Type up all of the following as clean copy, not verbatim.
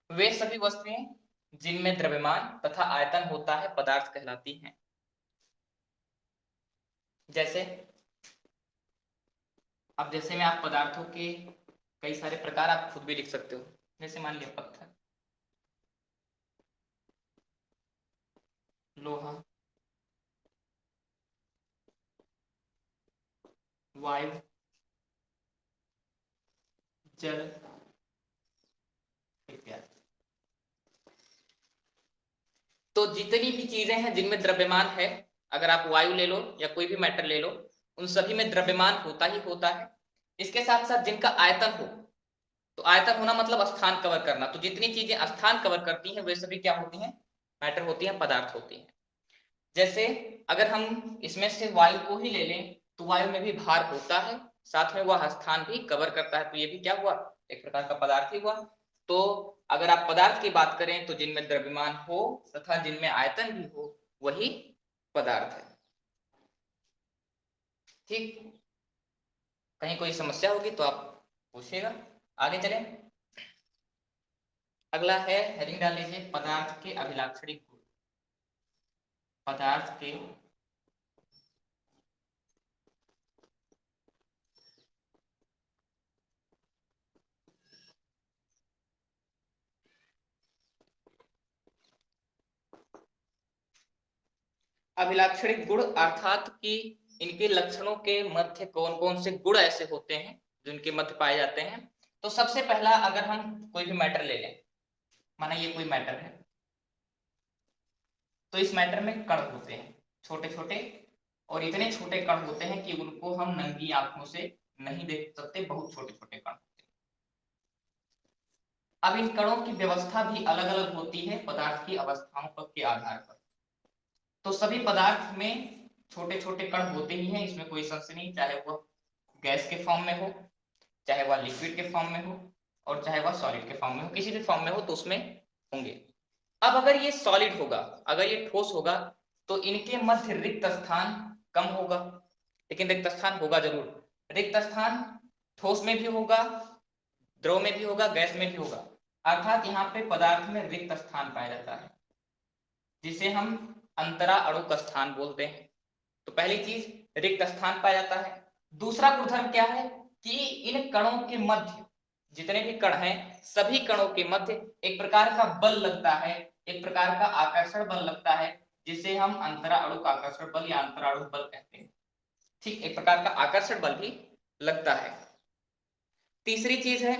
वे सभी वस्तुएं जिनमें द्रव्यमान तथा आयतन होता है पदार्थ कहलाती हैं। जैसे अब जैसे में आप पदार्थों के कई सारे प्रकार आप खुद भी लिख सकते हो। जैसे मान लिया पत्थर, लोहा, वायु, जल इत्यादि। तो जितनी भी चीजें हैं जिनमें द्रव्यमान है, अगर आप वायु ले लो या कोई भी मैटर ले लो, उन सभी में द्रव्यमान होता ही होता है। इसके साथ साथ जिनका आयतन हो, तो आयतन होना मतलब स्थान कवर करना, तो जितनी चीजें स्थान कवर करती हैं वे सभी क्या होती हैं, मैटर होती हैं, पदार्थ होती हैं। जैसे अगर हम इसमें से वायु को ही ले लें तो वायु में भी भार होता है, साथ में वह स्थान भी कवर करता है, तो ये भी क्या हुआ, एक प्रकार का पदार्थ ही हुआ। तो अगर आप पदार्थ की बात करें तो जिनमें द्रव्यमान हो तथा जिनमें आयतन भी हो वही पदार्थ है। ठीक, कहीं कोई समस्या होगी तो आप पूछिएगा। आगे चलें। अगला है, हेडिंग डाल लीजिए, पदार्थ के अभिलाक्षणिक गुण। पदार्थ के अभिलाक्षणिक गुण अर्थात कि इनके लक्षणों के मध्य कौन कौन से गुण ऐसे होते हैं जो इनके मध्य पाए जाते हैं। तो सबसे पहला, अगर हम कोई भी मैटर ले लें, माना ये कोई मैटर है, तो इस मैटर में कण होते हैं छोटे छोटे, और इतने छोटे कण होते हैं कि उनको हम नंगी आंखों से नहीं देख सकते, बहुत छोटे छोटे कण होते हैं। अब इन कणों की व्यवस्था भी अलग अलग होती है पदार्थ की अवस्थाओं पर के आधार पर। तो सभी पदार्थ में छोटे छोटे कण होते ही हैं, इसमें कोई संशय नहीं, चाहे वह गैस के फॉर्म में हो, चाहे वह लिक्विड के फॉर्म में हो, और चाहे वह सॉलिड के फॉर्म में हो, किसी भी फॉर्म में हो तो उसमें होंगे। अब अगर ये सॉलिड होगा, अगर ये ठोस होगा, तो इनके मध्य रिक्त स्थान कम होगा, लेकिन रिक्त स्थान होगा जरूर। रिक्त स्थान ठोस में भी होगा, द्रव में भी होगा, गैस में भी होगा, अर्थात यहाँ पे पदार्थ में रिक्त स्थान पाया जाता है, जिसे हम अंतरा अणुक स्थान बोलते हैं। तो पहली चीज, रिक्त स्थान पाया जाता है। दूसरा गुणधर्म क्या है कि इन कणों के मध्य, जितने भी कण हैं सभी कणों के मध्य एक प्रकार का बल लगता है, एक प्रकार का आकर्षण बल लगता है, जिसे हम अंतरा अणुक आकर्षण बल या अंतराणुक बल कहते हैं। ठीक, एक प्रकार का आकर्षण बल भी लगता है। तीसरी चीज है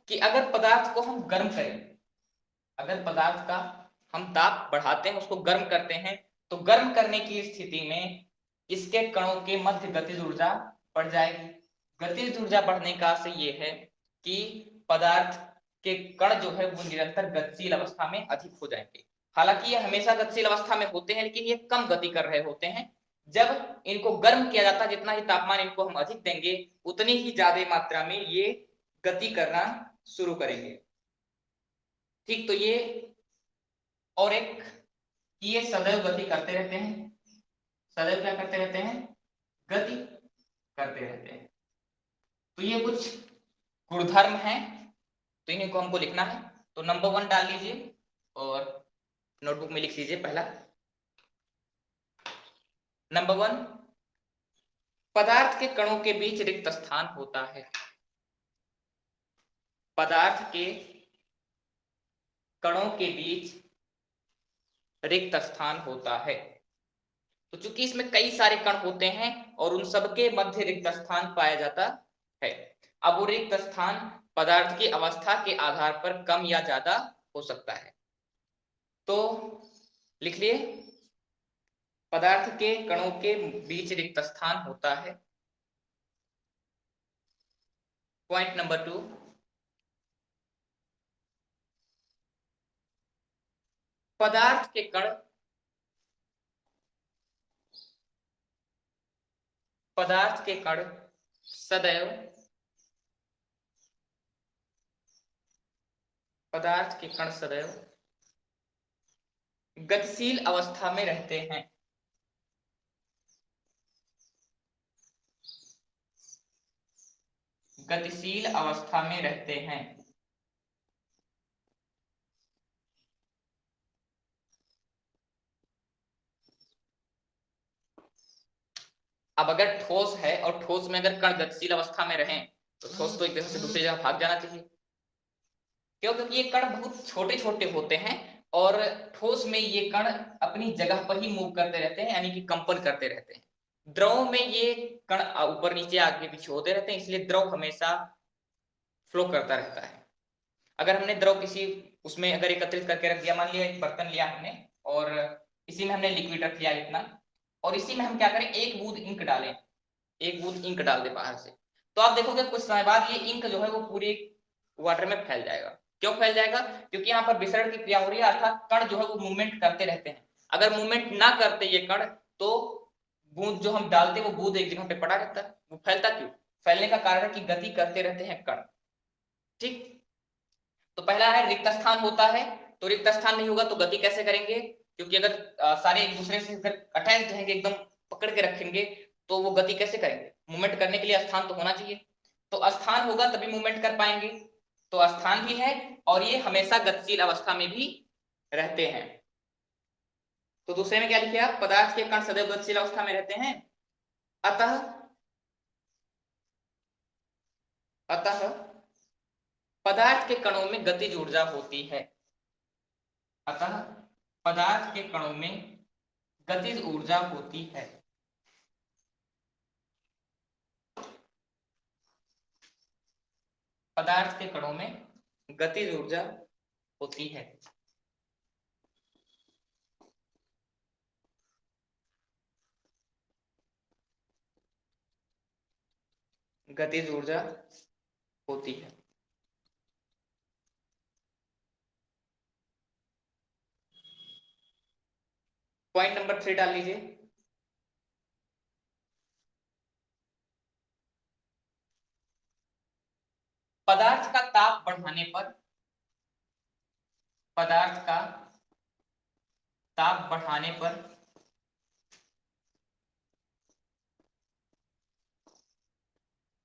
कि अगर पदार्थ को हम गर्म करें, अगर पदार्थ का हम ताप बढ़ाते हैं, उसको गर्म करते हैं, तो गर्म करने की स्थिति में इसके कणों के मध्य गतिज ऊर्जा बढ़ जाएगी। गतिज ऊर्जा बढ़ने का अर्थ ये है कि पदार्थ के कण जो है वो निरंतर गतिशील अवस्था में अधिक हो जाएंगे। हालांकि ये हमेशा गतिशील अवस्था में होते हैं, लेकिन ये कम गति कर रहे होते हैं। जब इनको गर्म किया जाता है, जितना ही तापमान इनको हम अधिक देंगे उतनी ही ज्यादा मात्रा में ये गति करना शुरू करेंगे। ठीक, तो ये और एक कि ये सदैव गति करते रहते हैं, सदैव क्या करते रहते हैं, गति करते रहते हैं। तो ये कुछ गुणधर्म हैं, तो इन्हीं को हमको लिखना है। तो नंबर 1 डाल लीजिए और नोटबुक में लिख लीजिए। पहला, नंबर 1, पदार्थ के कणों के बीच रिक्त स्थान होता है। पदार्थ के कणों के बीच रिक्त स्थान होता है। तो चूंकि इसमें कई सारे कण होते हैं और उन सबके मध्य रिक्त स्थान पाया जाता है। अब वो रिक्त स्थान पदार्थ की अवस्था के आधार पर कम या ज्यादा हो सकता है। तो लिख लिए, पदार्थ के कणों के बीच रिक्त स्थान होता है। पॉइंट नंबर 2, पदार्थ के कण, पदार्थ के कण सदैव, पदार्थ के कण सदैव गतिशील अवस्था में रहते हैं। गतिशील अवस्था में रहते हैं। अब अगर ठोस है और ठोस में अगर कण गतिशील अवस्था में रहें तो ठोस तो एक जगह से दूसरी जगह भाग जाना चाहिए। क्यों? क्योंकि ये कण बहुत छोटे छोटे होते हैं और ठोस में ये कण अपनी जगह पर ही मूव करते रहते हैं, यानी कि कंपन करते रहते हैं। द्रव में ये कण ऊपर नीचे आगे पीछे होते रहते हैं, इसलिए द्रव हमेशा फ्लो करता रहता है। अगर हमने द्रव किसी उसमें अगर एकत्रित करके रख दिया, मान लिया एक बर्तन लिया हमने और इसी में हमने लिक्विड रख लिया इतना, और इसी में हम क्या करें, एक बूंद इंक डालें, एक बूंद इंक डाल दे बाहर से, तो आप देखोगे कुछ समय बाद ये इंक जो है वो पूरे वाटर में फैल जाएगा। क्यों फैल जाएगा? क्योंकि यहाँ पर विसरण की क्रिया हो रही है, अर्थात कण जो है वो मूवमेंट करते रहते हैं। अगर मूवमेंट ना करते ये कण तो बूंद जो हम डालते वो बूंद एक जगह पे पड़ा रहता है, वो फैलता क्यों? फैलने का कारण है कि गति करते रहते हैं कण। ठीक, तो पहला है रिक्त स्थान होता है, तो रिक्त स्थान नहीं होगा तो गति कैसे करेंगे? क्योंकि अगर सारे एक दूसरे से अगर अटैच रहेंगे, एकदम पकड़ के रखेंगे, तो वो गति कैसे करेंगे? मूवमेंट करने के लिए स्थान तो होना चाहिए, तो स्थान होगा तभी मूवमेंट कर पाएंगे। तो स्थान भी है और ये हमेशा गतिशील अवस्था में भी रहते हैं। तो दूसरे में क्या लिखे आप? पदार्थ के कण सदैव गतिशील अवस्था में रहते हैं, अतः अतः पदार्थ के कणों में गतिज ऊर्जा होती है। अतः पदार्थ के कणों में गतिज ऊर्जा होती है। पदार्थ के कणों में गतिज ऊर्जा होती है। गतिज ऊर्जा होती है। पॉइंट नंबर 3 डाल लीजिए। पदार्थ का ताप बढ़ाने पर, पदार्थ का ताप बढ़ाने पर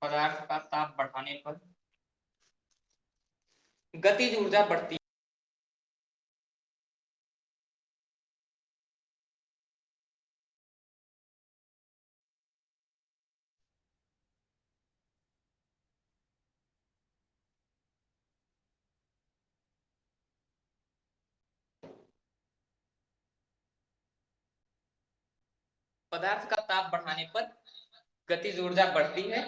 पदार्थ का ताप बढ़ाने पर गतिज ऊर्जा बढ़ती है। पदार्थ का ताप बढ़ाने पर गतिज ऊर्जा बढ़ती है,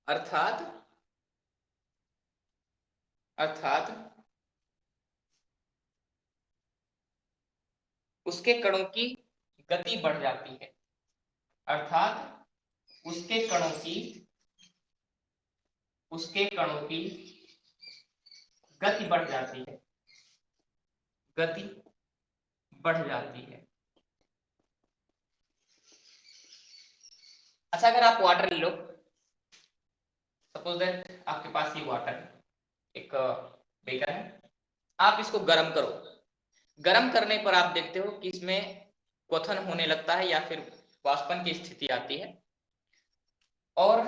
अर्थात अर्थात उसके कणों की गति बढ़ जाती है। अर्थात उसके कणों की गति बढ़ जाती है, गति बढ़ जाती है। अच्छा, अगर आप वाटर ले लो, सपोज दैट आपके पास ये वाटर है, एक बेकर है, आप इसको गर्म करो। गर्म करने पर आप देखते हो कि इसमें क्वथन होने लगता है या फिर वाष्पन की स्थिति आती है और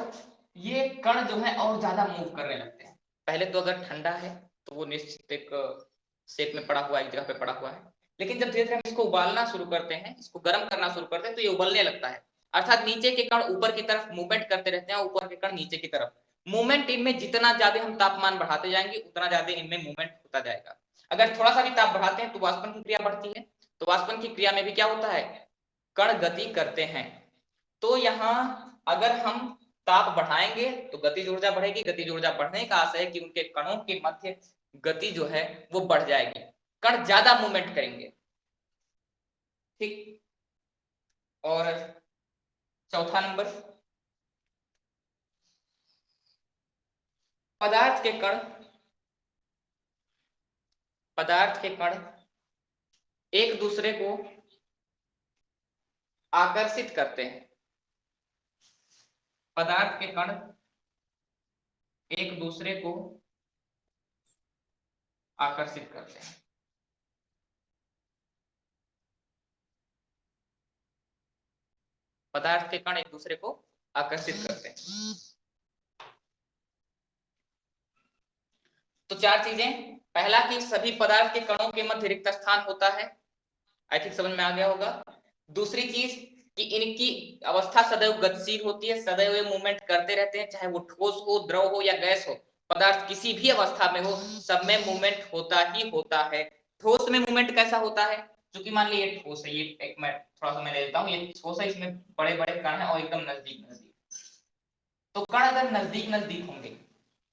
ये कण जो है और ज्यादा मूव करने लगते हैं। पहले तो अगर ठंडा है तो वो निश्चित एक शेप में पड़ा हुआ है, एक जगह पे पड़ा हुआ है, लेकिन जब धीरे धीरे हम इसको उबालना शुरू करते हैं, इसको गर्म करना शुरू करते हैं, तो ये उबलने लगता है। अर्थात नीचे के कण ऊपर की तरफ मूवमेंट करते रहते हैं, ऊपर के कण नीचे की तरफ। मूवमेंट इनमें जितना ज्यादा हम तापमान बढ़ाते जाएंगे उतना ज्यादा इनमें मूवमेंट होता जाएगा। अगर थोड़ा सा भी ताप बढ़ाते हैं तो वाष्पन की क्रिया बढ़ती है, तो वाष्पन की क्रिया में भी क्या होता है? कण गति करते हैं। तो यहाँ अगर हम ताप बढ़ाएंगे तो गतिज ऊर्जा बढ़ेगी, गतिज ऊर्जा बढ़ने का आशय है कि उनके कणों के मध्य गति जो है वो बढ़ जाएगी, कण ज्यादा मूवमेंट करेंगे। ठीक, और चौथा नंबर, पदार्थ के कण एक दूसरे को आकर्षित करते हैं। पदार्थ के कण एक दूसरे को आकर्षित करते हैं। पदार्थ के कण एक दूसरे को आकर्षित करते हैं। तो चार चीजें, पहला कि सभी पदार्थ के कणों के मध्य रिक्त स्थान होता है, आई थिंक समझ में आ गया होगा। दूसरी चीज, कि इनकी अवस्था सदैव गतिशील होती है, सदैव ये मूवमेंट करते रहते हैं, चाहे वो ठोस हो, द्रव हो या गैस हो, पदार्थ किसी भी अवस्था में हो, सब में मूवमेंट होता ही होता है। ठोस में मूवमेंट कैसा होता है? क्योंकि मान लीजिए ये ठोस है, ये एक मैं थोड़ा सा मैं ले लेता हूँ, ये ठोस है, इसमें बड़े बड़े कण है और एकदम नजदीक नजदीक। तो कण अगर नजदीक नजदीक होंगे,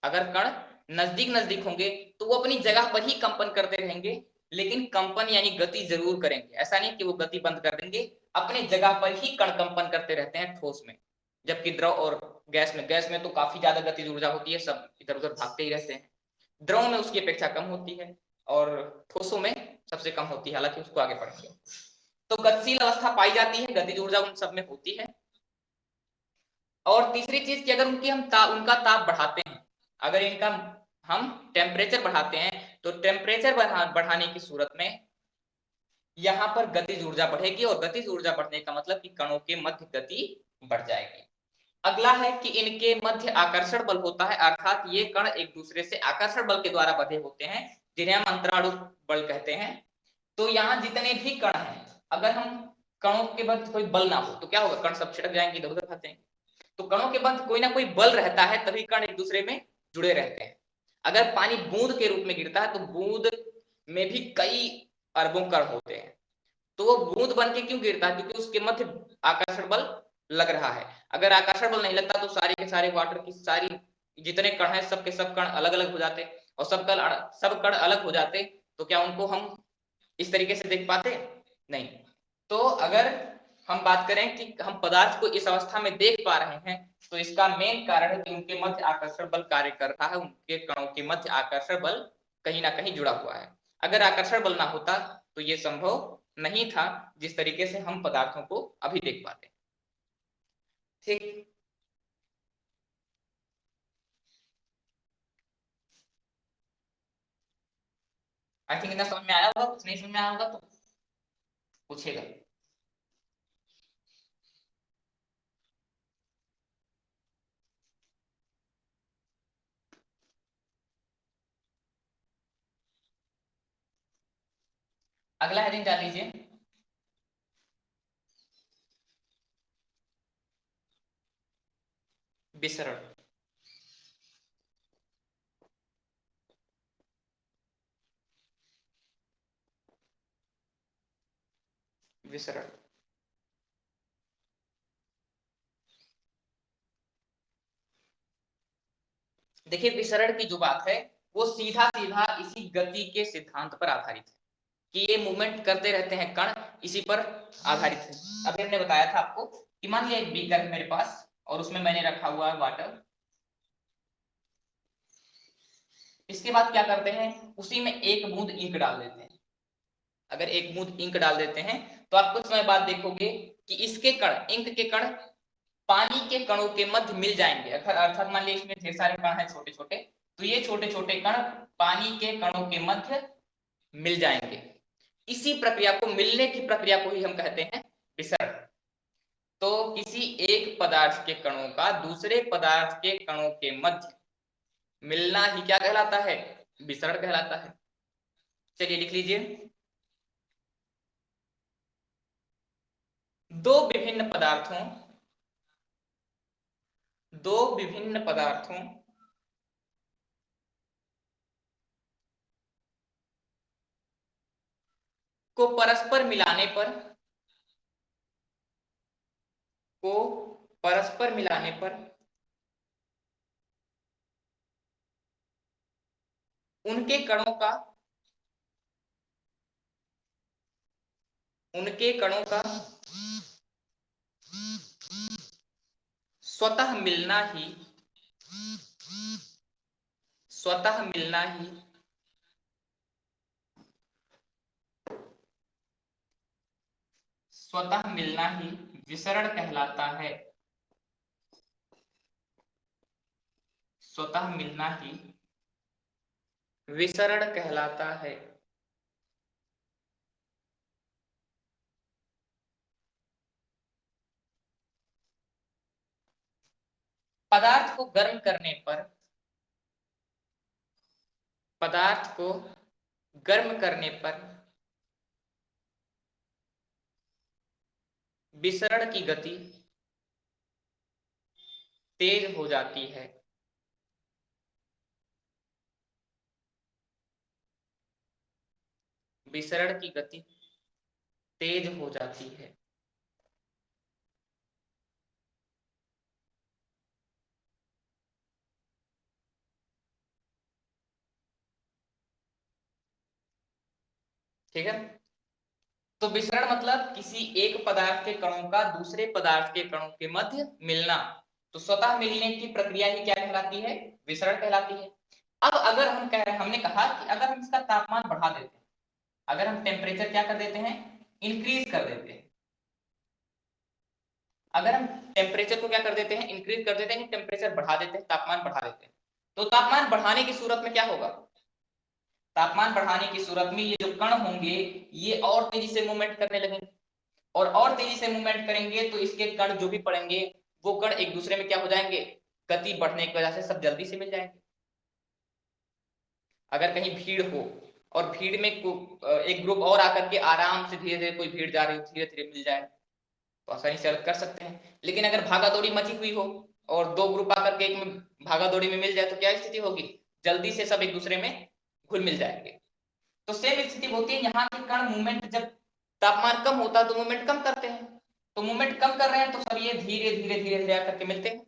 अगर कण नजदीक नजदीक होंगे तो वो अपनी जगह पर ही कंपन करते रहेंगे, लेकिन कंपन यानी गति जरूर करेंगे। ऐसा नहीं कि वो गति बंद कर देंगे, अपने जगह पर ही कण कंपन करते रहते हैं ठोस में। जबकि द्रव और गैस में तो काफी ज्यादा गतिज ऊर्जा होती है, सब इधर उधर भागते ही रहते हैं। द्रव में उसकी अपेक्षा कम होती है और ठोसों में सबसे कम होती है, हालांकि उसको आगे पढ़ेंगे। तो गतिशील अवस्था पाई जाती है, गतिज ऊर्जा उन सब में होती है। और तीसरी चीज कि अगर उनका ताप बढ़ाते हैं, अगर इनका हम टेम्परेचर बढ़ाते हैं, तो टेम्परेचर बढ़ाने की सूरत में यहां पर गतिज ऊर्जा बढ़ेगी, और गतिज ऊर्जा बढ़ने का मतलब कि कणों के मध्य गति बढ़ जाएगी। अगला है कि इनके मध्य आकर्षण बल होता है, अर्थात ये कण एक दूसरे से आकर्षण बल के द्वारा बंधे होते हैं, जिन्हें हम अंतराणु बल कहते हैं। तो यहाँ जितने भी कण हैं, अगर हम कणों के मध्य कोई बल ना हो तो क्या होगा? कण सब छिटक जाएंगे, इधर उधर भागते हैं। तो कणों के मध्य कोई ना कोई बल रहता है, तभी कण एक दूसरे में जुड़े रहते हैं। अगर पानी बूंद के रूप में गिरता है तो बूंद में भी कई अरबों कण होते हैं, तो वो बूंद बन के क्यों गिरता है? क्योंकि उसके मध्य आकर्षण बल लग रहा है। अगर आकर्षण बल नहीं लगता तो सारे के सारे वाटर की सारी जितने कण हैं, सब के सब कण अलग अलग हो जाते, और सब कण अलग हो जाते तो क्या उनको हम इस तरीके से देख पाते? नहीं। तो अगर हम बात करें कि हम पदार्थ को इस अवस्था में देख पा रहे हैं, तो इसका मेन कारण है कि उनके मध्य आकर्षण बल कार्य कर रहा है, उनके कणों के मध्य आकर्षण बल कहीं ना कहीं जुड़ा हुआ है। अगर आकर्षण बल ना होता तो ये संभव नहीं था जिस तरीके से हम पदार्थों को अभी देख पाते। ठीक, आई थिंक इतना समझ में आया होगा। कुछ नहीं समझ में आया होगा तो पूछेगा। अगला हेडिंग डाल लीजिए, विसरण। विसरण देखिए, विसरण की जो बात है वो सीधा सीधा इसी गति के सिद्धांत पर आधारित है कि ये मूवमेंट करते रहते हैं कण, इसी पर आधारित है। अभी हमने बताया था आपको कि मान लिया एक बीकर है मेरे पास और उसमें मैंने रखा हुआ है वाटर। इसके बाद क्या करते हैं, उसी में एक बूंद इंक डाल देते हैं। अगर एक बूंद इंक डाल देते हैं तो आप कुछ समय बाद देखोगे कि इसके कण, इंक के कण पानी के कणों के मध्य मिल जाएंगे। अर्थात मान लीजिए इसमें ढेर सारे कण हैं छोटे छोटे, तो ये छोटे छोटे कण पानी के कणों के मध्य मिल जाएंगे। इसी प्रक्रिया को, मिलने की प्रक्रिया को ही हम कहते हैं विसरण। तो किसी एक पदार्थ के कणों का दूसरे पदार्थ के कणों के मध्य मिलना ही क्या कहलाता है? विसरण कहलाता है। चलिए लिख लीजिए, दो विभिन्न पदार्थों दो विभिन्न पदार्थों को परस्पर मिलाने पर को परस्पर मिलाने पर उनके कणों का उनके कणों का स्वतः मिलना ही स्वतः मिलना ही स्वतः मिलना ही विसरण कहलाता है। स्वतः मिलना ही विसरण कहलाता है। पदार्थ को गर्म करने पर पदार्थ को गर्म करने पर विसरण की गति तेज हो जाती है। विसरण की गति तेज हो जाती है। ठीक है, तो विसरण मतलब किसी एक पदार्थ के कणों का दूसरे पदार्थ के कणों के मध्य मिलना। तो स्वतः मिलने की प्रक्रिया ही क्या कहलाती है? विसरण कहलाती है। अब अगर हम कह रहे हैं, हमने कहा कि अगर हम इसका तापमान बढ़ा देते हैं, अगर हम टेम्परेचर क्या कर देते हैं? इंक्रीज कर देते हैं। अगर हम टेम्परेचर को क्या कर देते हैं? इंक्रीज कर देते हैं, टेम्परेचर बढ़ा देते हैं, तापमान बढ़ा देते हैं, तो तापमान बढ़ाने की सूरत में क्या होगा? तापमान बढ़ाने की सूरत में ये जो कण होंगे ये और तेजी से मूवमेंट करने लगेंगे, और तेजी से मूवमेंट करेंगे तो इसके कण जो भी पड़ेंगे वो कण एक दूसरे में क्या हो जाएंगे? गति बढ़ने की वजह से सब जल्दी से मिल जाएंगे। अगर कहीं भीड़ हो और भीड़ में एक ग्रुप और आकर के आराम से धीरे धीरे कोई भीड़ जा रही हो, धीरे धीरे मिल जाए तो आसानी से अलग कर सकते हैं। लेकिन अगर भागा दौड़ी मची हुई हो और दो ग्रुप आकर के एक में भागा दौड़ी में मिल जाए तो क्या स्थिति होगी? जल्दी से सब एक दूसरे में घुल मिल जाएंगे। तो सेम स्थिति होती है, यहाँ के कण मूवमेंट जब तापमान कम होता है तो मूवमेंट कम करते हैं, तो मूवमेंट कम कर रहे हैं तो सब ये धीरे धीरे धीरे धीरे करके मिलते हैं।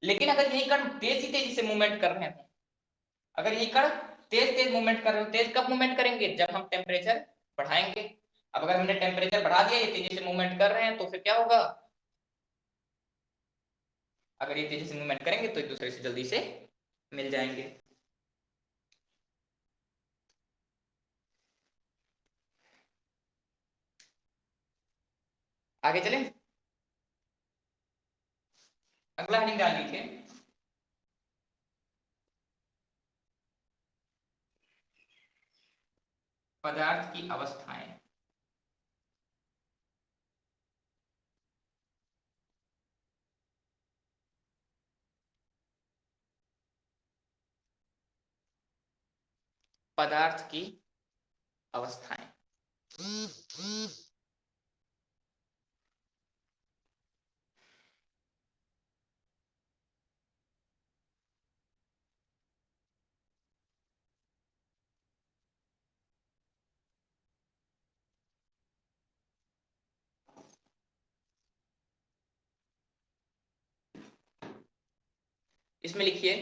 लेकिन अगर यही कण तेजी तेजी से मूवमेंट कर रहे हैं, अगर यही कण तेज तेज मूवमेंट कर रहे हैं, तेज कब मूवमेंट करेंगे? जब हम टेम्परेचर बढ़ाएंगे। अब अगर हमने टेम्परेचर बढ़ा दिया, ये तेजी से मूवमेंट कर रहे हैं तो फिर क्या होगा? अगर ये तेजी से मूवमेंट करेंगे तो एक दूसरे से जल्दी से मिल जाएंगे। आगे चलें, अगला हेडिंग डाल लीजिए, पदार्थ की अवस्थाएं। पदार्थ की अवस्थाएं। इसमें लिखिए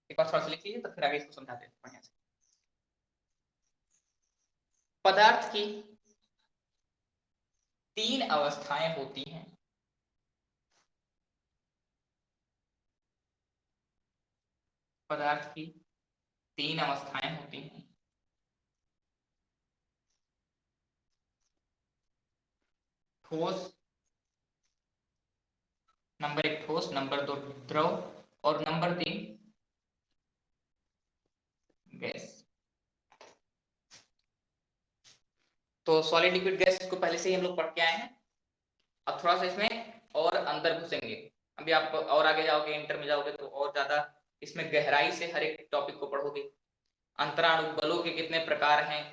एक बार थोड़ा सा लिख लीजिए तो फिर आगे इसको समझाते हैं बढ़िया से। पदार्थ की 3 अवस्थाएं होती हैं। पदार्थ की 3 अवस्थाएं होती हैं। ठोस, नंबर 1 ठोस, नंबर 2 द्रव और नंबर 3 गैस। तो सॉलिड लिक्विड गैस को पहले से ही हम लोग पढ़ के आए हैं। अब थोड़ा सा इसमें और अंदर घुसेंगे। अभी आप और आगे जाओगे, इंटर में जाओगे तो और ज्यादा इसमें गहराई से हर एक टॉपिक को पढ़ोगे। अंतराणु बलों के कितने प्रकार हैं,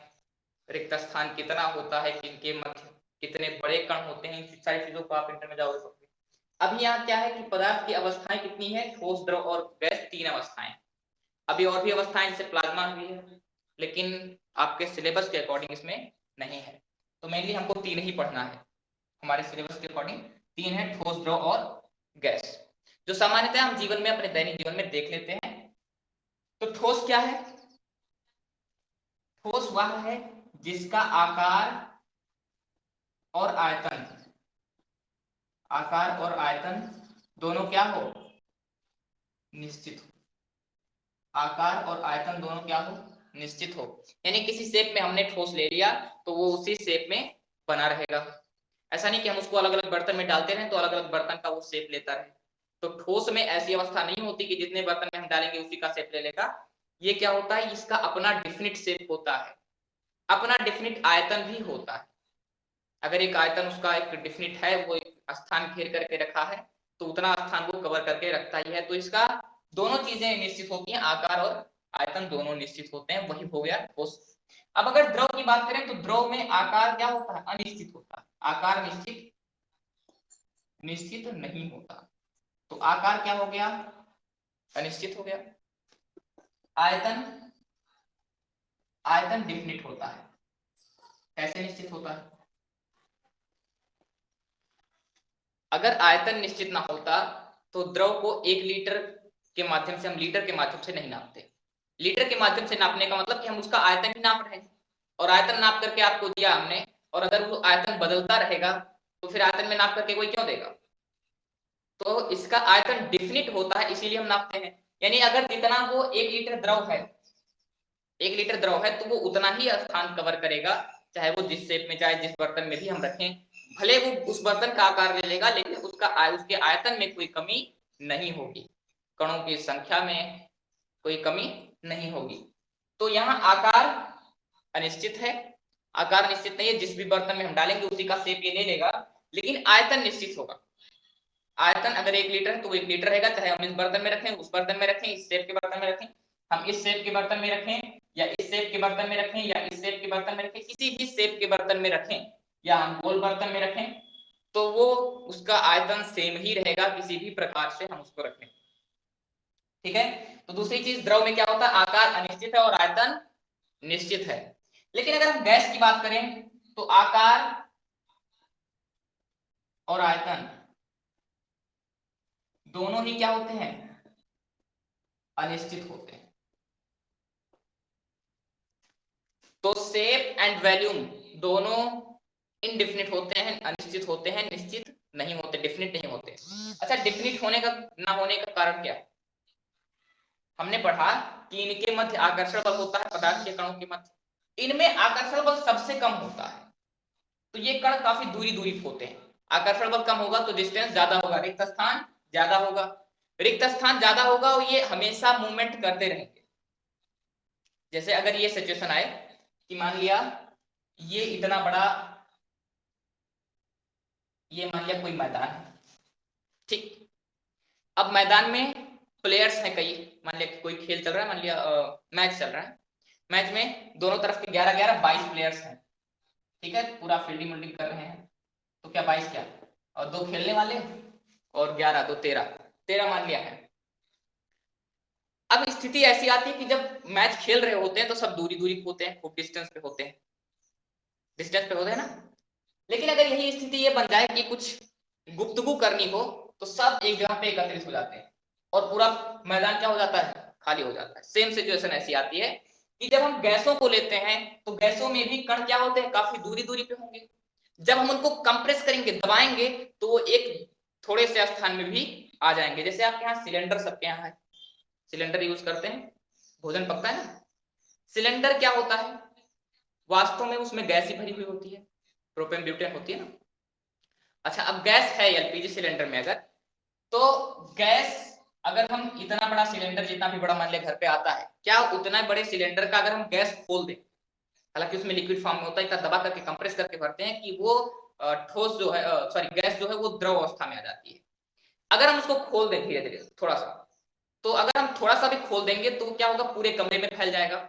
रिक्त स्थान कितना होता है, किनके मध्य कितने बड़े कण होते हैं, इन सारी चीजों को आप इंटर में जाओगे पढ़ोगे। अभी यहाँ क्या है कि पदार्थ की अवस्थाएं कितनी है? ठोस, द्रव और गैस, 3 अवस्थाएं। अभी और भी अवस्थाएं जैसे प्लाज्मा भी है, लेकिन आपके सिलेबस के अकॉर्डिंग इसमें नहीं है, तो मेनली हमको 3 ही पढ़ना है। हमारे सिलेबस के अकॉर्डिंग 3 है, ठोस, द्रव और गैस, जो सामान्यतः हम जीवन में, अपने दैनिक जीवन में देख लेते हैं। तो ठोस क्या है? ठोस वह है जिसका आकार और आयतन, आकार और आयतन दोनों क्या हो? निश्चित हो। आकार और आयतन दोनों क्या हो? निश्चित हो। यानी किसी शेप में हमने ठोस ले लिया तो वो उसी शेप में बना रहेगा। ऐसा नहीं कि हम उसको अलग अलग बर्तन में डालते रहे तो अलग अलग बर्तन का वो शेप लेता रहे। तो ठोस में ऐसी अवस्था नहीं होती कि जितने बर्तन में हम डालेंगे उसी का शेप ले लेगा। ये क्या होता है? इसका अपना डिफिनिट शेप होता है, अपना डिफिनिट आयतन भी होता है। अगर एक आयतन उसका एक डिफिनिट है, वो एक स्थान घेर करके रखा है तो उतना स्थान वो कवर करके रखता ही है। तो इसका दोनों चीजें निश्चित होती हैं, आकार और आयतन दोनों निश्चित होते हैं, वही हो गया ठोस अब अगर द्रव की बात करें तो द्रव में आकार क्या होता है? अनिश्चित होता है। आकार निश्चित नहीं होता। तो आकार क्या हो गया? अनिश्चित हो गया। आयतन डिफिनिट होता है। कैसे निश्चित होता है? अगर आयतन निश्चित ना होता तो द्रव को 1 लीटर के माध्यम से हम लीटर के माध्यम से नहीं नापते। लीटर के माध्यम से नापने का मतलब कि हम उसका आयतन ही नाप रहे हैं और आयतन नाप करके आपको दिया हमने, और अगर वो आयतन बदलता रहेगा तो फिर आयतन में नाप करके कोई क्यों देगा? तो इसका आयतन डिफिनिट होता है, इसीलिए हम नापते हैं। यानी अगर जितना वो 1 लीटर द्रव है, 1 लीटर द्रव है तो वो उतना ही स्थान कवर करेगा, चाहे वो जिस शेप में, चाहे जिस बर्तन में भी हम रखें। भले वो उस बर्तन का आकार ले लेगा, लेकिन उसके आयतन में कोई कमी नहीं होगी, कणों की संख्या में कोई कमी नहीं होगी। तो यहाँ आकार अनिश्चित है, आकार निश्चित नहीं है, जिस भी बर्तन में हम डालेंगे उसी का शेप ये ले लेगा, लेकिन आयतन निश्चित होगा। आयतन अगर 1 लीटर है तो 1 लीटर रहेगा, चाहे हम इस बर्तन में रखें, उस बर्तन में रखें, इस शेप के बर्तन में रखें, हम इस शेप के बर्तन में रखें या इस शेप के बर्तन में रखें या इस शेप के बर्तन में रखें, किसी भी शेप के बर्तन में रखें या हम गोल बर्तन में रखें, तो वो उसका आयतन सेम ही रहेगा, किसी भी प्रकार से हम उसको रखें। ठीक है। तो दूसरी चीज, द्रव में क्या होता है? आकार अनिश्चित है और आयतन निश्चित है। लेकिन अगर हम गैस की बात करें तो आकार और आयतन दोनों ही क्या होते हैं? अनिश्चित होते हैं। तो शेप एंड वॉल्यूम दोनों इनडिफिनिट होते हैं, अनिश्चित होते हैं, निश्चित नहीं होते, डिफिनिट नहीं होते। अच्छा, डिफिनिट होने का ना होने का कारण क्या है? हमने पढ़ा कि इनके मध्य आकर्षण बल होता है, पदार्थ के कणों के मध्य। इनमें आकर्षण बल सबसे कम होता है, तो ये कण काफी दूरी दूरी पे होते हैं। आकर्षण बल कम होगा तो डिस्टेंस ज्यादा होगा, रिक्त स्थान ज्यादा होगा। रिक्त स्थान ज्यादा होगा और ये हमेशा मूवमेंट करते रहेंगे। जैसे अगर ये सिचुएशन आए कि मान लिया ये इतना बड़ा, ये मान लिया कोई मैदान है, ठीक। अब मैदान में प्लेयर्स हैं कई, मान लिया कोई खेल चल रहा है, मान लिया मैच चल रहा है, मैच में दोनों तरफ के 11-11 22 प्लेयर्स हैं, ठीक है, पूरा फील्डिंग विल्डिंग कर रहे हैं। तो क्या 22 क्या, और 2 खेलने वाले और 11 तो 13 मान लिया है। अब स्थिति ऐसी आती है कि जब मैच खेल रहे होते हैं तो सब दूरी दूरी पे होते हैं, खूब डिस्टेंस पे होते हैं, डिस्टेंस पे होते हैं ना। लेकिन अगर यही स्थिति ये बन जाए कि कुछ गुफ्तगू करनी हो तो सब एक जगह पे एकत्रित हो जाते हैं और पूरा मैदान क्या हो जाता है? खाली हो जाता है। सेम सिचुएशन ऐसी आती है कि जब हम गैसों को लेते हैं तो गैसों में भी कण क्या होते हैं? काफी दूरी दूरी पे होंगे। जब हम उनको कंप्रेस करेंगे, दबाएंगे, तो वो एक थोड़े से स्थान में भी आ जाएंगे। जैसे आपके यहाँ सिलेंडर, सबके यहाँ है, सिलेंडर यूज करते हैं, भोजन पकता है ना। सिलेंडर क्या होता है? वास्तव में उसमें गैस ही भरी हुई होती है, प्रोपेन ब्यूटेन होती है ना। अच्छा, अब गैस है एलपीजी सिलेंडर में, अगर तो गैस, अगर हम इतना बड़ा सिलेंडर, जितना भी बड़ा मान लिया घर पे आता है, क्या उतना बड़े सिलेंडर का अगर हम गैस खोल दें, हालांकि उसमें लिक्विड फॉर्म में होता है, इतना दबा करके कंप्रेस करके भरते हैं कि वो ठोस जो है, सॉरी गैस जो है वो द्रव अवस्था में आ जाती है। अगर हम उसको खोल दें धीरे धीरे थोड़ा सा, तो अगर हम थोड़ा सा भी खोल देंगे तो क्या होगा? पूरे कमरे में फैल जाएगा।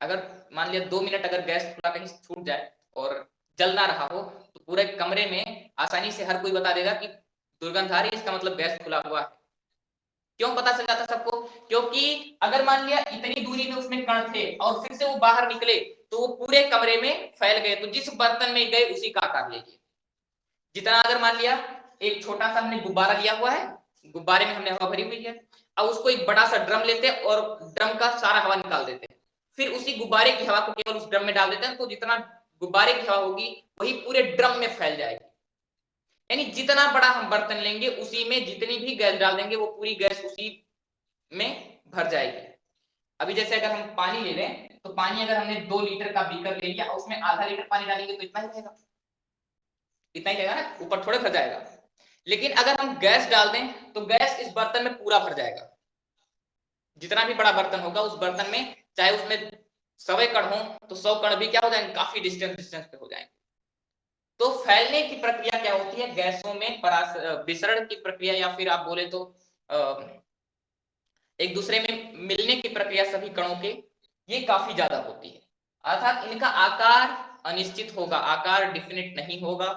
अगर मान लिया 2 मिनट अगर गैस थोड़ा कहीं छूट जाए और जल ना रहा हो तो पूरे कमरे में आसानी से हर कोई बता देगा कि दुर्गंध आ रही है, इसका मतलब गैस खुला हुआ है। क्यों पता चल जाता सबको? क्योंकि अगर मान लिया इतनी दूरी में उसमें कण थे और फिर से वो बाहर निकले तो वो पूरे कमरे में फैल गए, तो जिस बर्तन में गए उसी का आकार ले लिए। जितना अगर मान लिया एक छोटा सा हमने गुब्बारा लिया हुआ है, गुब्बारे में हमने हवा भरी हुई है, अब उसको एक बड़ा सा ड्रम लेते हैं और ड्रम का सारा हवा निकाल देते हैं, फिर उसी गुब्बारे की हवा को केवल उस ड्रम में डाल देते हैं, तो जितना गुब्बारे की हवा होगी वही पूरे ड्रम में फैल जाएगी। यानी जितना बड़ा हम बर्तन लेंगे उसी में जितनी भी गैस डाल देंगे वो पूरी गैस उसी में भर जाएगी। अभी जैसे अगर हम पानी ले लें तो पानी अगर हमने 2 लीटर का बीकर ले लिया, उसमें आधा लीटर पानी डालेंगे तो इतना ही रहेगा, इतना ही रहेगा ना, ऊपर थोड़े भर जाएगा। लेकिन अगर हम गैस डाल दें तो गैस इस बर्तन में पूरा भर जाएगा। जितना भी बड़ा बर्तन होगा उस बर्तन में, चाहे उसमें 100 कण हो तो 100 कण भी क्या हो जाएंगे? काफी डिस्टेंस पे हो जाएंगे। तो फैलने की प्रक्रिया क्या होती है? गैसों में विसरण की प्रक्रिया, या फिर आप बोले तो एक दूसरे में मिलने की प्रक्रिया सभी कणों के, ये काफी ज्यादा होती है। अर्थात इनका आकार अनिश्चित होगा, आकार डिफिनिट नहीं होगा,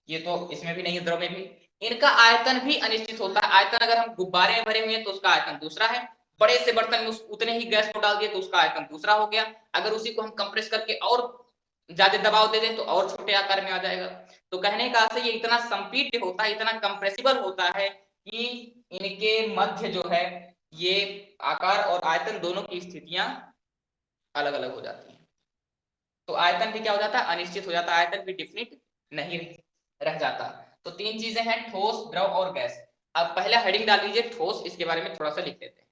ये तो इसमें भी नहीं है, द्रव में भी। इनका आयतन भी अनिश्चित होता है, आयतन अगर हम गुब्बारे में भरे हुए हैं तो उसका आयतन दूसरा है, बड़े से बर्तन में उतने ही गैस को डाल दिए तो उसका आयतन दूसरा हो गया, अगर उसी को हम कंप्रेस करके और ज्यादा दबाव दे दें तो और छोटे आकार में आ जाएगा। तो कहने का अर्थ ये इतना संपीड्य होता है, इतना कंप्रेसिबल होता है कि इनके मध्य जो है ये आकार और आयतन दोनों की स्थितियां अलग अलग हो जाती हैं। तो आयतन भी क्या हो जाता है, अनिश्चित हो जाता है, आयतन भी डिफिनिट नहीं रह जाता। तो तीन चीजें हैं, ठोस, द्रव और गैस। अब पहले हेडिंग डाल लीजिए ठोस, इसके बारे में थोड़ा सा लिख लेते हैं।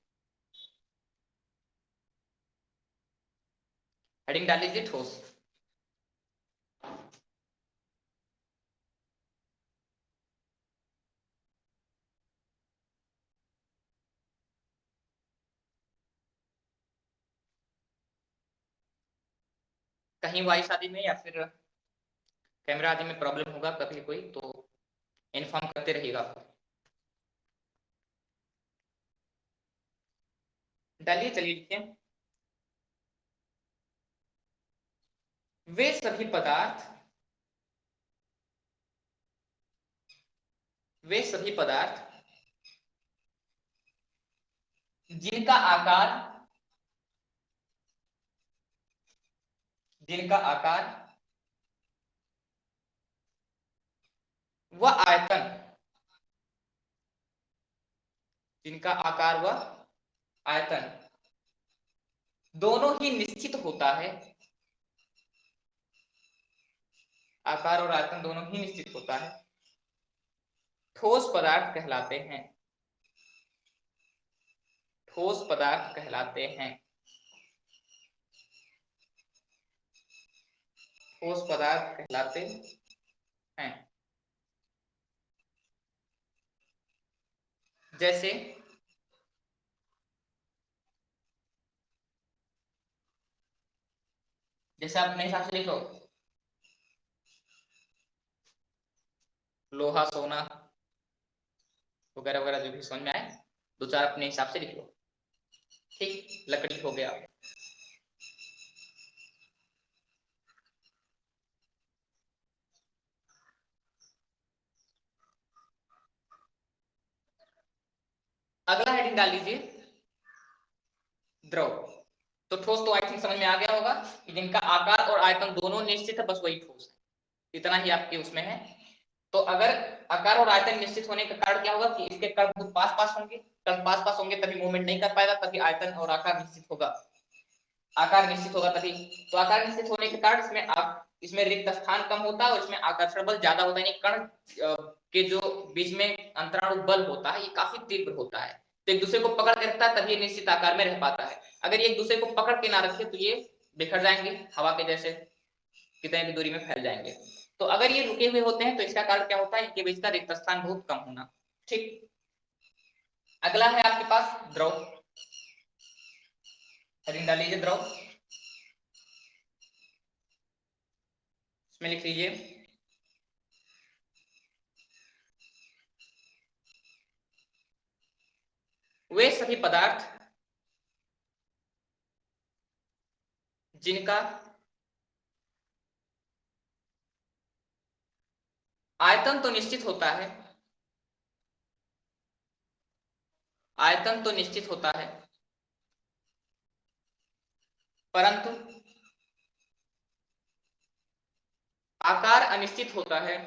हेडिंग डाल लीजिए ठोस। कहीं वाई शादी में या फिर कैमरा आदि में प्रॉब्लम होगा कभी कोई तो इन्फॉर्म करते रहिएगा। डालिए, चलिए लिखिए। वे सभी पदार्थ, वे सभी पदार्थ जिनका आकार, जिनका आकार व आयतन, जिनका आकार व आयतन दोनों ही निश्चित होता है, आकार और आयतन दोनों ही निश्चित होता है, ठोस पदार्थ कहलाते हैं, ठोस पदार्थ कहलाते हैं, ठोस पदार्थ कहलाते हैं। जैसे जैसे आप अपने हिसाब से लिखो, लोहा, सोना वगैरह वगैरह जो भी समझ में आए, दो चार अपने हिसाब से लिख लो। ठीक, लकड़ी हो गया। अगला हेडिंग डाल लीजिए द्रव। तो ठोस तो आई थिंक समझ में आ गया होगा कि जिनका आकार और आयतन दोनों निश्चित है, बस वही ठोस है, इतना ही आपके उसमें है। तो अगर आकार और आयतन निश्चित होने का कारण क्या होगा कि इसके कण बहुत पास पास होंगे, कण पास पास होंगे तभी मूवमेंट नहीं कर पाएगा, तभी आयतन और आकार निश्चित होगा, आकार निश्चित होगा तभी। तो आकार निश्चित होने के कारण इसमें आप इसमें रिक्त स्थान कम होता है और इसमें आकर्षण बल ज्यादा होता है, यानी कण के जो बीच में अंतराणु बल होता है ये काफी तीव्र होता है, तो एक दूसरे को पकड़ के रखता है तभी ये निश्चित आकार में रह पाता है। अगर ये एक दूसरे को पकड़ के ना रखे तो ये बिखर जाएंगे हवा के जैसे, कितने भी दूरी में फैल जाएंगे। तो अगर ये रुके हुए होते हैं तो इसका कारण क्या होता है, इनके बीच का रिक्त स्थान बहुत कम होना। ठीक, अगला है आपके पास द्रव। हेडिंग डाल लीजिए द्रव, इसमें लिख लीजिए वे सभी पदार्थ जिनका आयतन तो निश्चित होता है, आयतन तो निश्चित होता है, परंतु आकार अनिश्चित होता है,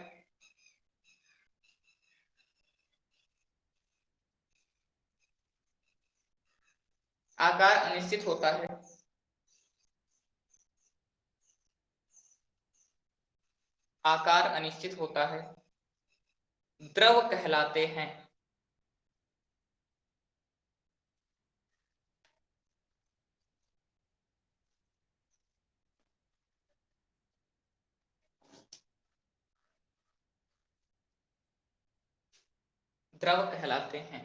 आकार अनिश्चित होता है, आकार अनिश्चित होता है, द्रव कहलाते हैं, द्रव कहलाते हैं।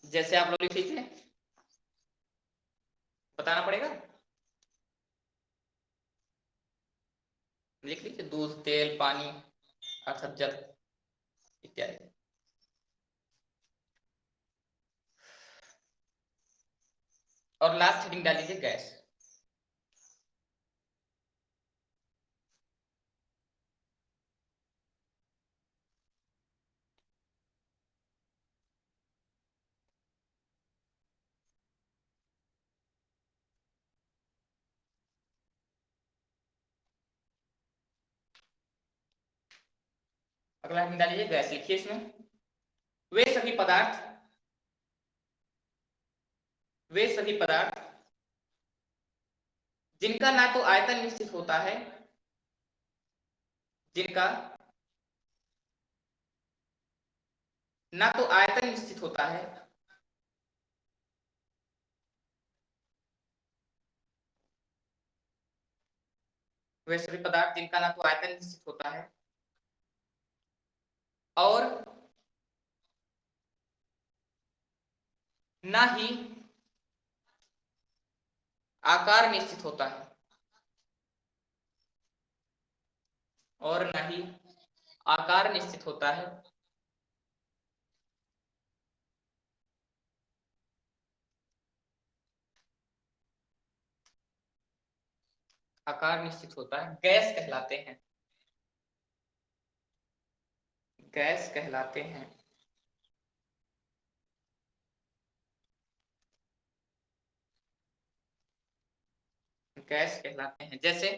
जैसे आप लोग लिख लीजिए, बताना पड़ेगा, लिख लीजिए दूध, तेल, पानी अर्थात जल इत्यादि। और लास्ट हेडिंग डाल लीजिए गैस। अगला हेडिंग डाल लीजिए गैस। लिखिए इसमें वे सभी पदार्थ जिनका ना तो आयतन निश्चित होता है, जिनका ना तो आयतन निश्चित होता है, वे सभी पदार्थ जिनका ना तो आयतन निश्चित होता है और ना ही आकार निश्चित होता है, और ना ही आकार निश्चित होता है, आकार निश्चित होता है, गैस कहलाते हैं, गैस कहलाते हैं। गैस कहलाते हैं। जैसे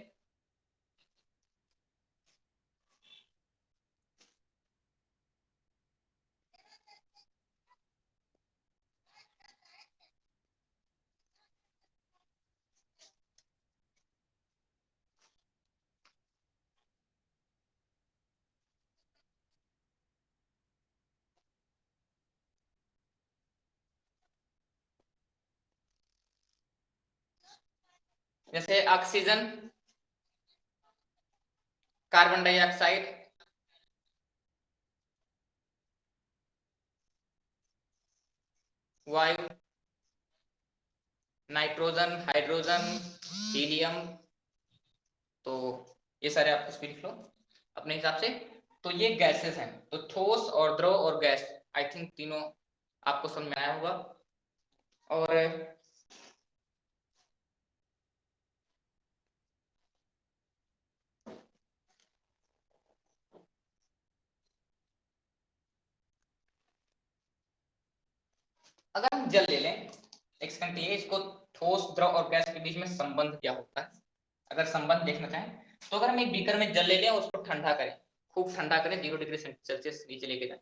जैसे ऑक्सीजन, कार्बन डाइऑक्साइड, वायु, नाइट्रोजन, हाइड्रोजन, हीलियम, तो ये सारे आप कुछ भी लिख लो अपने हिसाब से। तो ये गैसेस हैं। तो ठोस और द्रव और गैस, आई थिंक तीनों आपको समझ में आया होगा। और अगर हम जल ले लें एक सेकंड के लिए, इसको ठोस द्रव और गैस के बीच में संबंध क्या होता है अगर संबंध देखना चाहें, तो अगर हम एक बीकर में जल ले लें और उसको ठंडा करें, खूब ठंडा करें, 0 डिग्री सेल्सियस नीचे लेके जाए,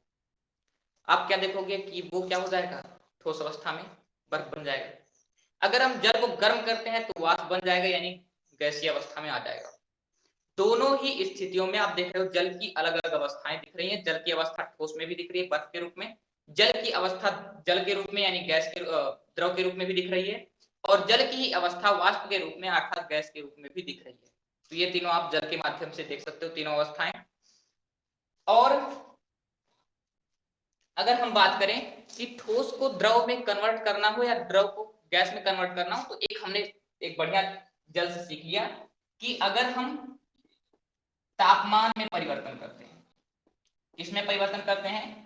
आप क्या देखोगे कि वो क्या हो जाएगा, ठोस अवस्था में बर्फ बन जाएगा। अगर हम जल को गर्म करते हैं तो वाष्प बन जाएगा, यानी गैसीय अवस्था में आ जाएगा। दोनों ही स्थितियों में आप देख रहे हो जल की अलग अलग अवस्थाएं दिख रही हैं। जल की अवस्था ठोस में भी दिख रही है बर्फ के रूप में, जल की अवस्था जल के रूप में यानी गैस के द्रव के रूप में भी दिख रही है, और जल की ही अवस्था वाष्प के रूप में अर्थात गैस के रूप में भी दिख रही है। तो ये तीनों आप जल के माध्यम से देख सकते हो, तीनों अवस्थाएं। और अगर हम बात करें कि ठोस को द्रव में कन्वर्ट करना हो या द्रव को गैस में कन्वर्ट करना हो, तो एक हमने एक बढ़िया जल से सीख लिया कि अगर हम तापमान में परिवर्तन करते हैं, किसमें परिवर्तन करते हैं,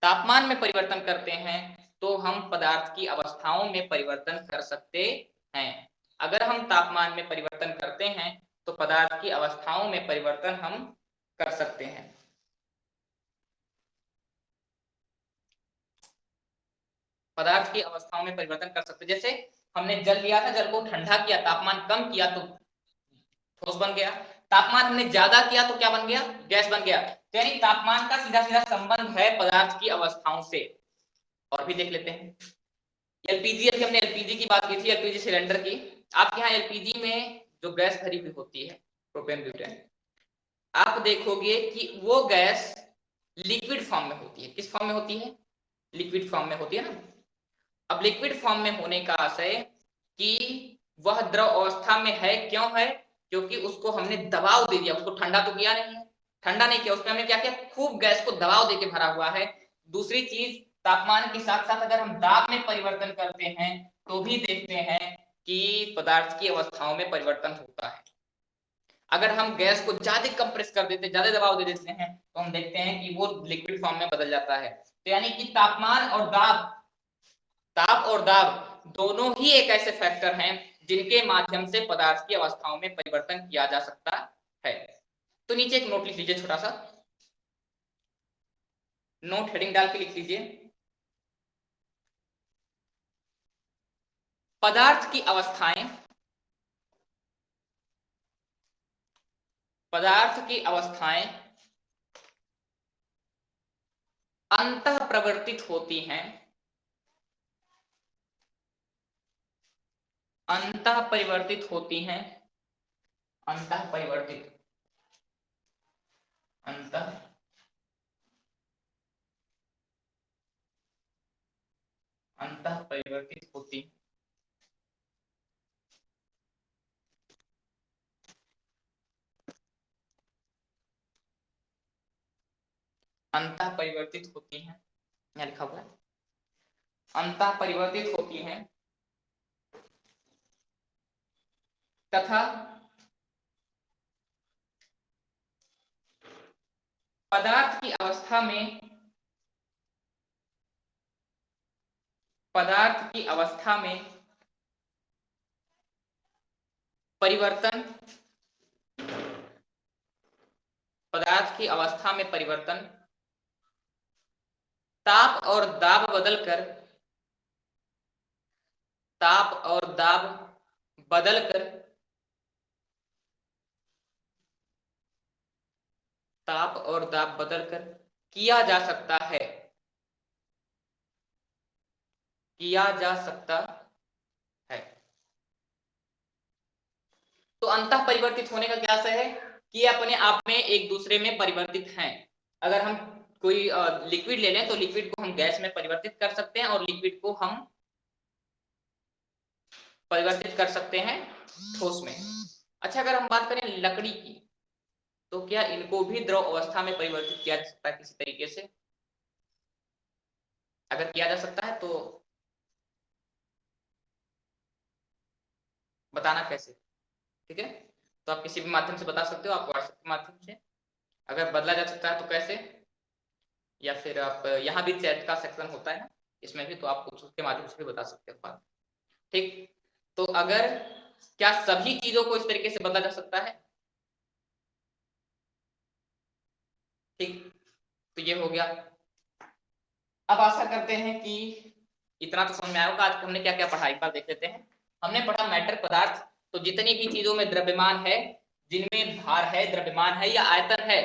तापमान में परिवर्तन करते हैं, तो हम पदार्थ की अवस्थाओं में परिवर्तन कर सकते हैं। अगर हम तापमान में परिवर्तन करते हैं तो पदार्थ की अवस्थाओं में परिवर्तन हम कर सकते हैं। पदार्थ की अवस्थाओं में परिवर्तन कर सकते हैं। जैसे हमने जल लिया था, जल को ठंडा किया, तापमान कम किया तो ठोस बन गया, तापमान हमने ज्यादा किया तो क्या बन गया, गैस बन गया। तो यानी तापमान का सीधा सीधा संबंध है पदार्थ की अवस्थाओं से। और भी देख लेते हैं एलपीजी। अभी हमने एलपीजी की बात की थी, एलपीजी सिलेंडर की। आपके यहाँ एलपीजी में जो गैस भरी हुई होती है प्रोपेन ब्यूटेन, आप देखोगे कि वो गैस लिक्विड फॉर्म में होती है। किस फॉर्म में होती है, लिक्विड फॉर्म में होती है ना। अब लिक्विड फॉर्म में होने का आशय कि वह द्रव अवस्था में है, क्यों है, क्योंकि उसको हमने दबाव दे दिया, उसको ठंडा तो किया नहीं है, ठंडा नहीं किया, उसमें हमने क्या किया, खूब गैस को दबाव देके भरा हुआ है। दूसरी चीज, तापमान के साथ साथ अगर हम दाब में परिवर्तन करते हैं तो भी देखते हैं कि पदार्थ की अवस्थाओं में परिवर्तन होता है। अगर हम गैस को ज्यादा कंप्रेस कर देते, ज्यादा दबाव दे देते हैं, तो हम देखते हैं कि वो लिक्विड फॉर्म में बदल जाता है। तो यानी कि ताप और दाब दोनों ही एक ऐसे फैक्टर हैं जिनके माध्यम से पदार्थ की अवस्थाओं में परिवर्तन किया जा सकता है। तो नीचे एक नोट लिख लीजिए, छोटा सा नोट हेडिंग डाल के लिख लीजिए, पदार्थ की अवस्थाएं, पदार्थ की अवस्थाएं अंतः प्रवर्तित होती हैं, अंतः परिवर्तित होती हैं, अंतः परिवर्तित, अंतः अंतः परिवर्तित होती, अंतः परिवर्तित होती हैं, यहाँ लिखा हुआ है अंतः परिवर्तित होती हैं तथा पदार्थ की अवस्था में, पदार्थ की अवस्था में परिवर्तन, पदार्थ की अवस्था में परिवर्तन ताप और दाब बदलकर, ताप और दाब बदलकर, ताप और दाब बदलकर किया जा सकता है, किया जा सकता है। तो अंतः परिवर्तित होने का क्या अर्थ है कि अपने आप में एक दूसरे में परिवर्तित हैं। अगर हम कोई लिक्विड ले लें तो लिक्विड को हम गैस में परिवर्तित कर सकते हैं और लिक्विड को हम परिवर्तित कर सकते हैं ठोस में। अच्छा, अगर हम बात करें लकड़ी की, तो क्या इनको भी द्रव अवस्था में परिवर्तित किया जा सकता है किसी तरीके से? अगर किया जा सकता है तो बताना कैसे, ठीक है? तो आप किसी भी माध्यम से बता सकते हो, आप व्हाट्सएप के माध्यम से। अगर बदला जा सकता है तो कैसे, या फिर आप यहाँ भी चैट का सेक्शन होता है ना, इसमें भी तो आप उसके माध्यम से भी बता सकते हो बात, ठीक? तो अगर क्या सभी चीजों को इस तरीके से बदला जा सकता है, ठीक? तो ये हो गया। अब आशा करते हैं कि इतना तो समझ में आया होगा। आज हमने क्या क्या पढ़ा एक बार देख लेते हैं। हमने पढ़ा मैटर पदार्थ, तो जितनी भी चीजों में द्रव्यमान है, जिनमें भार है, द्रव्यमान है या आयतन है,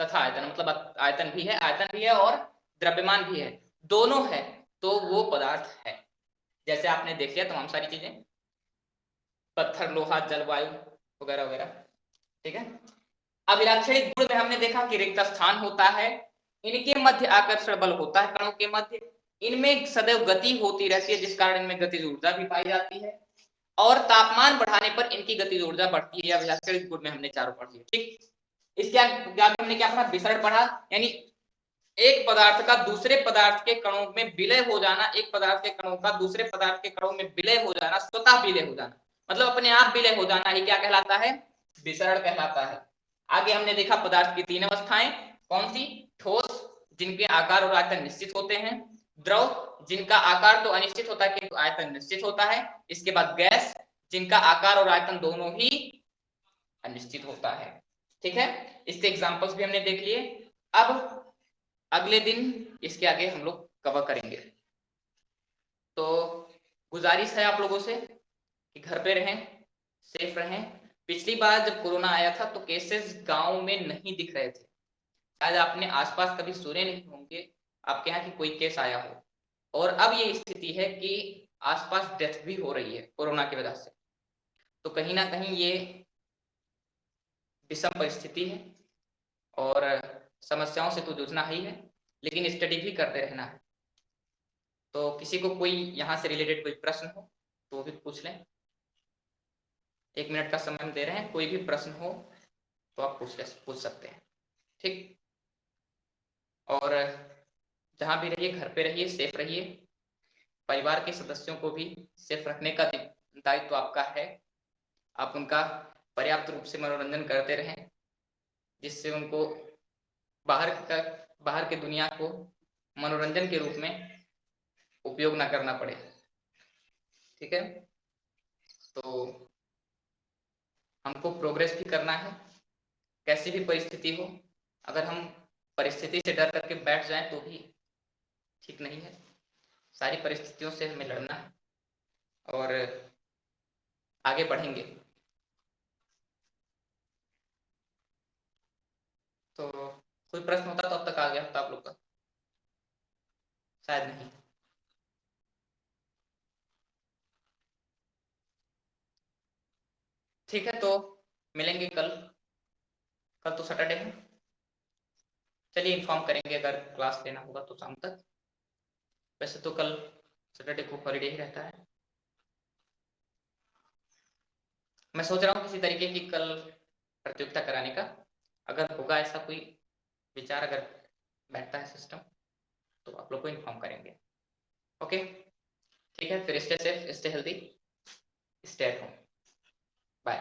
तथा आयतन मतलब आयतन भी है और द्रव्यमान भी है, दोनों है, तो वो पदार्थ है। जैसे आपने देख लिया तमाम सारी चीजें, पत्थर, लोहा, जलवायु वगैरह वगैरह, ठीक है? अब इलाक्षणिक गुण में हमने देखा कि रिक्त स्थान होता है, इनके मध्य आकर्षण बल होता है, कणों के मध्य, इनमें सदैव गति होती रहती है, जिस कारण इनमें गतिज ऊर्जा भी पाई जाती है, और तापमान बढ़ाने पर इनकी गतिज ऊर्जा बढ़ती है। या इलाक्षणिक गुण में हमने चारों पढ़ लिया, ठीक? इसके आगे हमने क्या पढ़ा? विसरण पढ़ा, यानी एक पदार्थ का दूसरे पदार्थ के कणों में विलय हो जाना, एक पदार्थ के कणों का दूसरे पदार्थ के कणों में विलय हो जाना, स्वतः विलय हो जाना, मतलब अपने आप विलय हो जाना ही क्या कहलाता है? विसरण कहलाता है। आगे हमने देखा पदार्थ की तीन अवस्थाएं, कौन सी? ठोस, जिनके आकार और आयतन निश्चित होते हैं, द्रव, जिनका आकार तो अनिश्चित होता है किंतु आयतन निश्चित होता है, इसके बाद गैस, जिनका आकार और आयतन दोनों ही अनिश्चित होता है, ठीक है? इसके एग्जांपल्स भी हमने देख लिए। अब अगले दिन इसके आगे हम लोग कवर करेंगे। तो गुजारिश है आप लोगों से कि घर पे रहें, सेफ रहें। पिछली बार जब कोरोना आया था तो केसेस गांव में नहीं दिख रहे थे, शायद आपने आसपास कभी सुने नहीं होंगे आपके यहाँ कि कोई केस आया हो, और अब ये स्थिति है कि आसपास डेथ भी हो रही है कोरोना की वजह से। तो कहीं ना कहीं ये विषम परिस्थिति है और समस्याओं से तो जूझना ही है, लेकिन स्टडी भी करते रहना है। तो किसी को कोई यहाँ से रिलेटेड कोई प्रश्न हो तो भी पूछ लें, 1 मिनट का समय हम दे रहे हैं, कोई भी प्रश्न हो तो आप पूछ सकते हैं, ठीक? और जहाँ भी रहिए, घर पे रहिए, सेफ रहिए, परिवार के सदस्यों को भी सेफ रखने का दायित्व आपका है। आप उनका पर्याप्त रूप से मनोरंजन करते रहें, जिससे उनको बाहर के दुनिया को मनोरंजन के रूप में उपयोग ना करना पड़े। ठीक है, तो हमको प्रोग्रेस भी करना है, कैसी भी परिस्थिति हो। अगर हम परिस्थिति से डर करके बैठ जाएं तो भी ठीक नहीं है, सारी परिस्थितियों से हमें लड़ना है और आगे बढ़ेंगे। तो कोई प्रश्न होता तो अब तक आ गया होता आप लोग का, शायद नहीं। ठीक है, तो मिलेंगे कल। कल तो सैटरडे है, चलिए इन्फॉर्म करेंगे अगर क्लास लेना होगा तो शाम तक। वैसे तो कल सैटरडे को हॉलीडे ही रहता है। मैं सोच रहा हूँ किसी तरीके की कल प्रतियोगिता कराने का, अगर होगा ऐसा कोई विचार, अगर बैठता है सिस्टम तो आप लोग को इन्फॉर्म करेंगे। ओके, ठीक है, फिर stay safe, stay healthy, stay at home, bye.